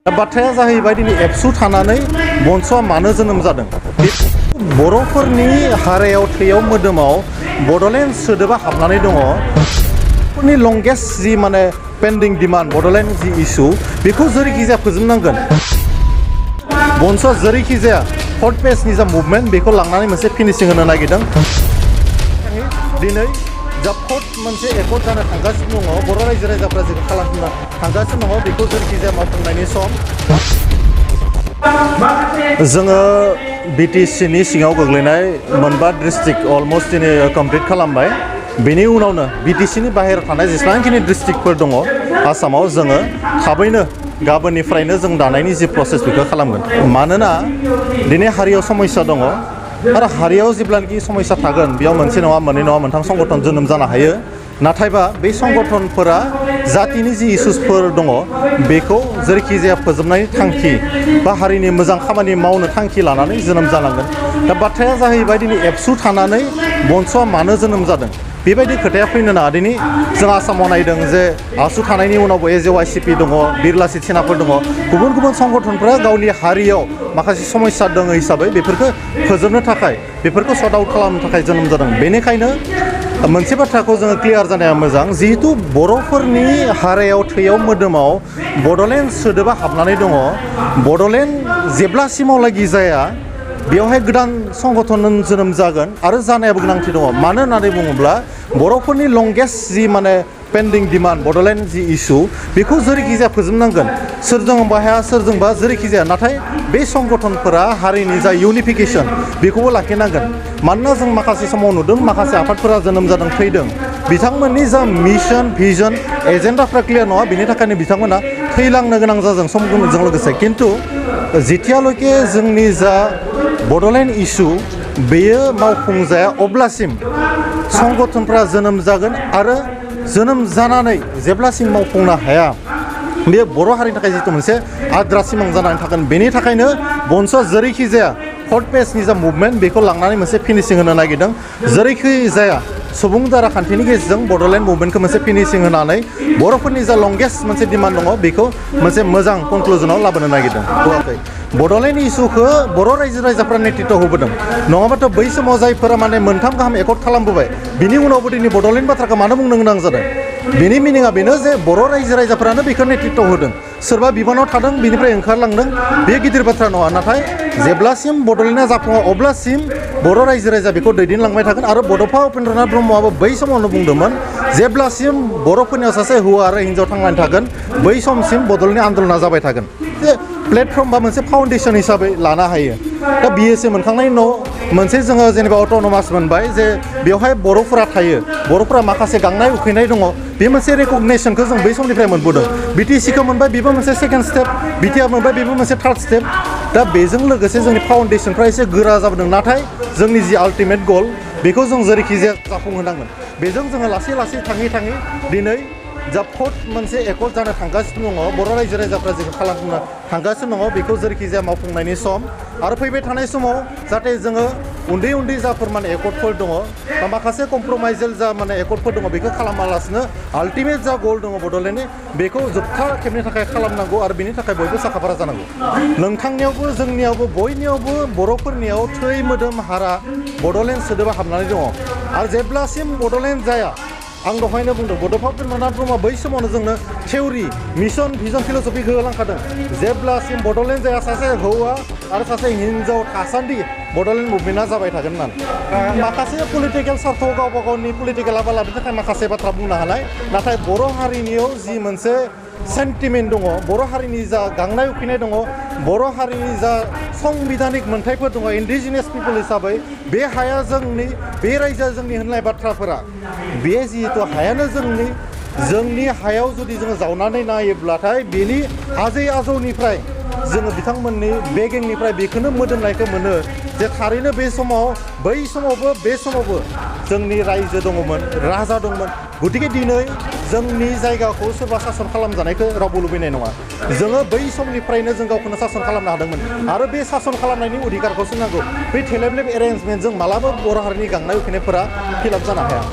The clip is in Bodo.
बाथ्राया जाहैबाय दिनै एबसु थानानै बनसुआ मानो जोनोम जादों बर'फोरनि हारायाव थैयाव मोदोमाव बड'लेण्ड सोदोबा हाबनानै दङ बर'फोरनि लंगेस्ट जि माने पेन्डिं डिमान्ड बड'लेण्ड जि इस्यु बेखौ जेरैखि जाया फोजोबनांगोन बनसुआ जेरैखि जाया फर्थ पेजनि जा मुभमेन्ट बेखौ लांनानै मोनसे फिनिशिं होनो नागिरदों दिनै जा फर्थ मोनसे एकर्ड जानो थांगासिनो दङ बर' रायजो राजाफ्रा जेखौ खालामनो थांगासिनो दङ बेखौ जेरैखि जाया मावफुंनायनि सम जोङो बिटिसिनि सिङाव गोग्लैनाय मोनबा डिस्ट्रिक्ट अलमोस्ट दिनै कमप्लिट खालामबाय बेनि उनावनो बिटिसिनि बाहेरायाव थानाय जेसेबांखिनि डिस्ट्रिक्टफोर दङ आसामाव जोङो थाबैनो गाबोननिफ्रायनो जों दानायनि जि प्रसेस बेखौ खालामगोन मानोना दिनै हारियाव समस्या दङ आरो हारियाव जेब्लानोखि समस्या थागोन बेयाव मोनसे नङा मोननै नङा मोनथाम संगठन जोनोम जानो हायो नाथायबा बे संगठनफोरा जातिनि जि इस्युसफोर दङ बेखौ जेरैखि जाया फोजोबनायनि थांखि बा हारिनि मोजां खामानि मावनो थांखि लानानै जोनोम जानांगोन दा बाथ्राया जाहैबाय दिनै एबसु थानानै बनसुआ मानो जोनोम जादों बेबायदि खोथाया फैनो नाङा दिनै जों आसामाव नायदों जे आसु थानायनि उनावबो एजेवाइसिपि दङ बिरलासि सेनाफोर दङ गुबुन गुबुन संगठनफोरा गावनि हारियाव माखासे समस्या दङ हिसाबै बेफोरखौ फोजोबनो थाखाय बेफोरखौ सर्ट आउट खालामनो थाखाय जोनोम जादों बेनिखायनो मोनसे बाथ्राखौ जोङो क्लियार जानाया मोजां जिहेतु बर'फोरनि हारायाव थैयाव मोदोमाव बड'लेण्ड सोदोबा हाबनानै दङ बड'लेण्ड जेब्लासिमावलागि जाया बेवहाय गोदान संगठन जोनोम जागोन आरो जानायाबो गोनांथि दङ मानो होननानै बुङोब्ला बर'फोरनि लंगेस्ट जि माने पेन्डिं डिमान्ड बड'लेण्ड जि इस्यु बेखौ जेरैखि जाया फोजोबनांगोन सोरजोंबा हाया सोरजोंबा जेरैखि जाया नाथाय बे संगठनफोरा हारिनि जा इउनिफिकेसन बेखौबो लाखिनांगोन मानोना जों माखासे समाव नुदों माखासे आफादफोरा जोनोम जादों थैदों बिथांमोननि जा मिशन भिजन एजेन्डाफ्रा क्लियार नङा बेनि थाखायनो बिथांमोना थैलांनो गोनां जादों समजों लोगोसे खिन्थु जेथियाल'के जोंनि जा बड'लेण्ड इस्यु बेयो मावफुंजाया अब्लासिम संगठनफ्रा जोनोम जागोन आरो जोनोम जानानै जेब्लासिम मावफुंनो हाया बे बर' हारिनि थाखाय जिथु मोनसे आद्रा सिमां जानानै थागोन बेनि थाखायनो बनसुआ जेरैखि जाया फर्थ पेजनि जा मुभमेन्ट बेखौ लांनानै मोनसे फिनिशिं होनो नागिरदों जेरैखि जाया सुबुं दारा खान्थिनि गेजेरजों बड'लेण्ड मुभमेन्टखौ मोनसे फिनिशिं होनानै बर'फोरनि जा लंगेस्ट मोनसे डिमान्ड दङ बेखौ मोनसे मोजां कनक्लुजनाव लाबोनो नागिरदों होआखै बड'लेण्ड इस्युखौ बर' रायजो राजाफ्रा नेतृत्व होबोदों नङाबाथ' बै समाव जायफोरा माने मोनथाम गाहाम एकर्ड खालामबोबाय बिनि उनावबो दिनै बड'लेण्ड बाथ्राखौ मानो बुंनो गोनां जादों बेनि मिनिङा बेनो जे बर' रायजो राजाफ्रानो बेखौ नेतृत्व होदों सोरबा बिबानाव थादों बिनिफ्राय ओंखारलांदों बे गिदिर बाथ्रा नङा नाथाय जेब्लासिम बड'लेण्डआ जाफुङा अब्लासिम बर' रायजो राजा बेखौ दैदेनलांबाय थागोन आरो बड'फा उपेन्द्रनाथ ब्रह्मआबो बै समावनो बुंदोंमोन जेब्लासिम बर'फोरनियाव सासे हौवा आरो हिन्जाव थांनानै थागोन बै समसिम बड'लेण्डनि आन्दलना जाबाय थागोन प्लेटफर्म बा मोनसे फाउन्डेसन हिसाबै लानो हायो दा बिएसए मोनखांनायनि उनाव मोनसे जोङो जेनेबा अट'नमास मोनबाय जे बेवहाय बर'फोरा थायो बर'फोरा माखासे गांनाय उखैनाय दङ बे मोनसे रेकगनेसनखौ जों बै समनिफ्राय मोनबोदों बिटिसिखौ मोनबाय बेबो मोनसे सेकेन्ड स्टेप बिटिआर मोनबाय बेबो मोनसे थार्ड स्टेप दा बेजों लोगोसे जोंनि फाउन्डेसनफ्रा एसे गोरा जाबोदों नाथाय जोंनि जि आल्टिमेट गल बेखौ जों जेरैखि जाया जाफुंहोनांगोन बेजों जोङो लासै लासै थाङै थाङै दिनै जा फर्थ मोनसे एकर्ड जानो थांगासिनो दङ बर' रायजो राजाफ्रा जेखौ खालामनो थांगासिनो दङ बेखौ जेरैखि जाया मावफुंनायनि सम आरो फैबाय थानाय समाव जाहाथे जोङो उन्दै उन्दै जाफोर माने एकर्डफोर दङ बा माखासे कमप्रमाइजेल जा माने एकर्डफोर दङ बेखौ खालामालासिनो आल्टिमेट जा गल दङ बड'लेण्डनि बेखौ जोबथा खेबनि थाखाय खालामनांगौ आरो बेनि थाखाय बयबो साखाफारा जानांगौ नोंथांनियावबो जोंनियावबो बयनियावबो बर'फोरनियाव थै मोदोम हारा बड'लेण्ड सोदोबा हाबनानै दङ आरो जेब्लासिम बड'लेण्ड जाया आं दहायनो बुंदों बड'फा उपेन्द्रनाथ ब्रह्मआ बै समावनो जोंनो थिउरि मिशन भिजन फिल'सफि होलांखादों जेब्लासिम बड'लेण्ड जाया सासे हौवा आरो सासे हिन्जाव थासान्दि बड'लेण्ड मुभमेन्टआ जाबाय थागोन होननानै माखासे पलिटिकेल सार्थ गावबा गावनि पलिटिकेल आबालादनि थाखाय माखासे बाथ्रा बुंनो हानाय नाथाय बर' हारिनियाव जि मोनसे सेन्टिमेन्ट दङ बर' हारिनि जा गांनाय उखैनाय दङ बर' हारिनि जा संबिधानिक मोन्थाइफोर दङ इन्डिजिनियास पिपल हिसाबै बे हाया जोंनि बे रायजोआ जोंनि होननाय बाथ्राफोरा बे जिहेतु हायानो जोंनि हायाव जुदि जोङो जावनानै नायोब्लाथाय बेनि आजै आजौनिफ्राय जोङो बिथांमोननि बेगेंनिफ्राय बेखौनो मोदोमनायखौ मोनो जे थारैनो बे समाव बै समावबो बे समावबो जोंनि रायजो दङमोन राजा दंमोन गतिके दिनै जोंनि जायगाखौ सोरबा सासन खालामजानायखौ रावबो लुबैनाय नङा जोङो बै समनिफ्रायनो जों गावखौनो सासन खालामनो हादोंमोन आरो बे सासन खालामनायनि अधिकारखौसो नांगौ बे थेलेबलेब एरेन्जमेन्टजों मालाबा बर' हारिनि गांनाय उखैनायफोरा फिलाप जानो हाया